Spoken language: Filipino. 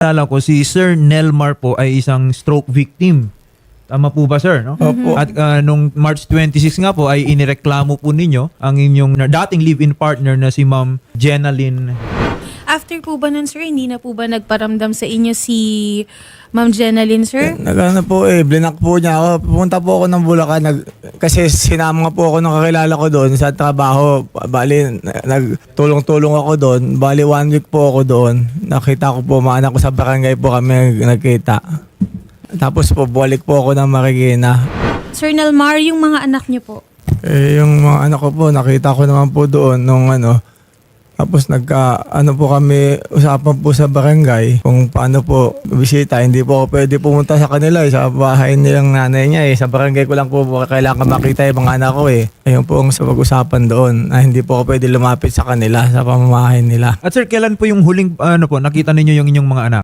Alam ko, si Sir Nelmar po ay isang stroke victim. Tama po ba, sir? No? Opo. At nung March 26 nga po ay inireklamo po ninyo ang inyong dating live-in partner na si Ma'am Jenalyn. After po ba nun, sir, hindi na po ba nagparamdam sa inyo si Ma'am Jenalyn, sir? Nagano po blinak po niya ako. Pumunta po ako ng Bulacan. Kasi sinama po ako ng kakilala ko doon sa trabaho. Bali, nagtulong-tulong ako doon. Bali, 1 week po ako doon. Nakita ko po, mga anak ko sa barangay po kami nagkita. Tapos po, balik po ako ng Marikina. Sir Nelmar, yung mga anak niyo po. Yung mga anak ko po, nakita ko naman po doon nung tapos po kami, usapan po sa barangay kung paano po bisita. Hindi po ako pwede pumunta sa kanila sa bahay nilang nanay niya Sa barangay ko lang po kailangan makita yung mga anak ko Ayun po ang sa pag-usapan doon na hindi po ako pwede lumapit sa kanila sa pamamahay nila. At sir, kailan po yung huling nakita ninyo yung inyong mga anak?